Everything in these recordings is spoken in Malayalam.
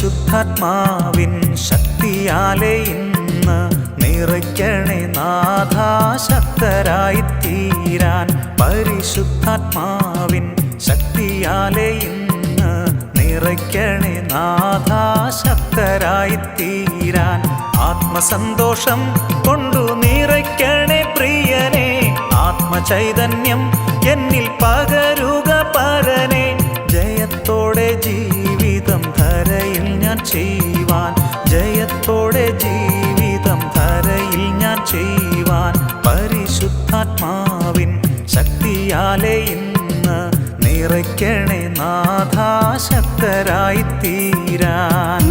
പരിശുദ്ധാത്മാവിൻ ശക്തിയാലെ ഇന്ന് നിറയ്ക്കണേ നാഥാ ശക്തരായി തീരാൻ. പരിശുദ്ധാത്മാവിൻ ശക്തിയാലെ ഇന്ന് നിറയ്ക്കണേ നാഥാ ശക്തരായി തീരാൻ. ആത്മസന്തോഷം കൊണ്ടു നിറയ്ക്കണേ പ്രിയനെ, ആത്മചൈതന്യം എന്നിൽ പകരുക പരനെ. ജയത്തോടെ ജീവിതം ധരയിൽ ഞാൻ ചെയ്യുവാൻ, ജയത്തോടെ ജീവിതം ധരയിൽ ഞാൻ ചെയ്യുവാൻ. പരിശുദ്ധാത്മാവിൻ ശക്തിയാലെ ഇന്ന് നിറയ്ക്കണേ നാഥാ ശക്തരായി തീരാൻ.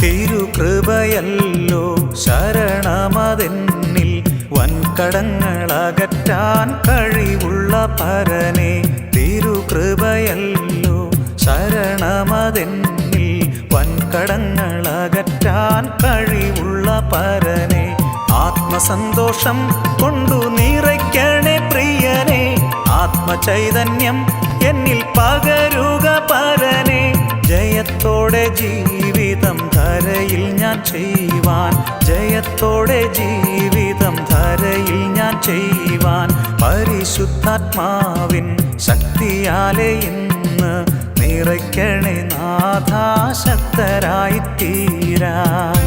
തിരുകൃപയല്ലോ ശരണമതെന്നിൽ, വൻകടങ്ങളകറ്റാൻ കഴിവുള്ള പരനെ. തിരുകൃപയല്ലോ ശരണമതെന്നിൽ, വൻകടങ്ങളകറ്റാൻ കഴിവുള്ള പരനെ. ആത്മസന്തോഷം കൊണ്ടു നിറയ്ക്കണേ പ്രിയനെ, ആത്മചൈതന്യം എന്നിൽ പകരുക പരനെ. ജയത്തോടെ ജീവിതം ധരയിൽ ഞാൻ ചെയ്യുവാൻ, ജയത്തോടെ ജീവിതം ധരയിൽ ഞാൻ ചെയ്യുവാൻ. പരിശുദ്ധാത്മാവിൻ ശക്തിയാലെ ഇന്ന് നിറയ്ക്കണേ നാഥാ ശക്തരായി തീരാൻ.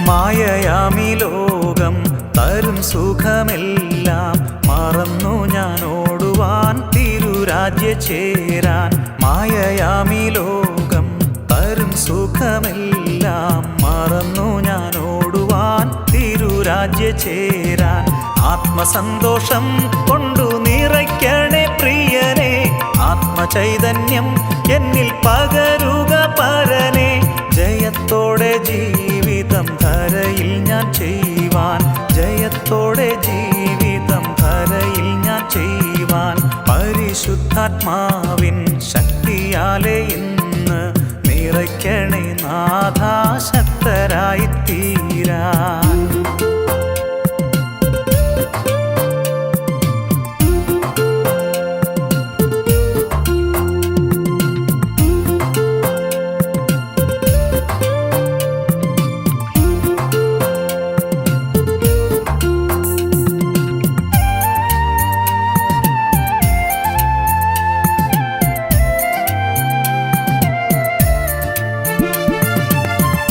മായയാമി ലോകം തരും സുഖമെല്ലാം മറന്നു ഞാൻ ഓടുവാൻ തിരുരാജ്യ ചേരാൻ. മായയാമി ലോകം തരും സുഖമെല്ലാം മറന്നു ഞാൻ ഓടുവാൻ തിരുരാജ്യ ചേരാൻ. ആത്മസന്തോഷം കൊണ്ടു നിറയ്ക്കണേ പ്രിയനെ, ആത്മചൈതന്യം എന്നിൽ പകരുക പരനെ. ജയത്തോടെ ജീവിതം ധരയിൽ ഞാൻ ചെയ്യുവാൻ, ജയത്തോടെ ജീവിതം ധരയിൽ ഞാൻ ചെയ്യുവാൻ. പരിശുദ്ധാത്മാവിൻ ശക്തിയാലെ ഇന്ന് നിറയ്ക്കണേ നാഥാ ശക്തരായി തീരാൻ.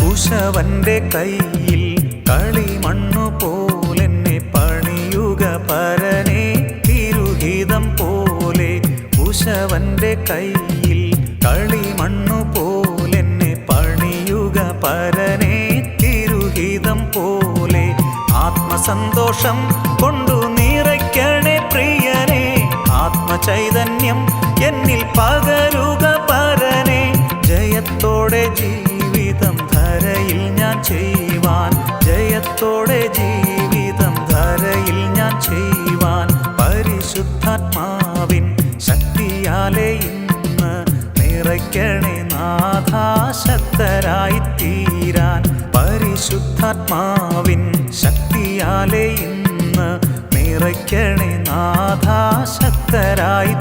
കുശവന്റെ കയ്യിൽ കളിമണ്ണു പോലെന്നെ പണിയുക പരനെ, തിരുഹിതം പോലെ. കുശവന്റെ കയ്യിൽ കളിമണ്ണു പോലെന്നെ പണിയുക പരനെ, തിരുഹിതം പോലെ. ആത്മസന്തോഷം കൊണ്ടു നിറയ്ക്കണേ പ്രിയനെ, ആത്മചൈതന്യം എന്നിൽ പകരുക പരനെ. ജയത്തോടെ ജീവിതം ധരയിൽ ഞാൻ ചെയ്യുവാൻ, ജയത്തോടെ ജീവിതം ധരയിൽ ഞാൻ ചെയ്യുവാൻ. പരിശുദ്ധാത്മാവിൻ ശക്തിയാലെ ഇന്ന് നിറയ്ക്കണേ നാഥാ ശക്തരായി തീരാൻ. പരിശുദ്ധാത്മാവിൻ ശക്തിയാലെ ഇന്ന് നിറയ്ക്കണേ നാഥാ ശക്തരായി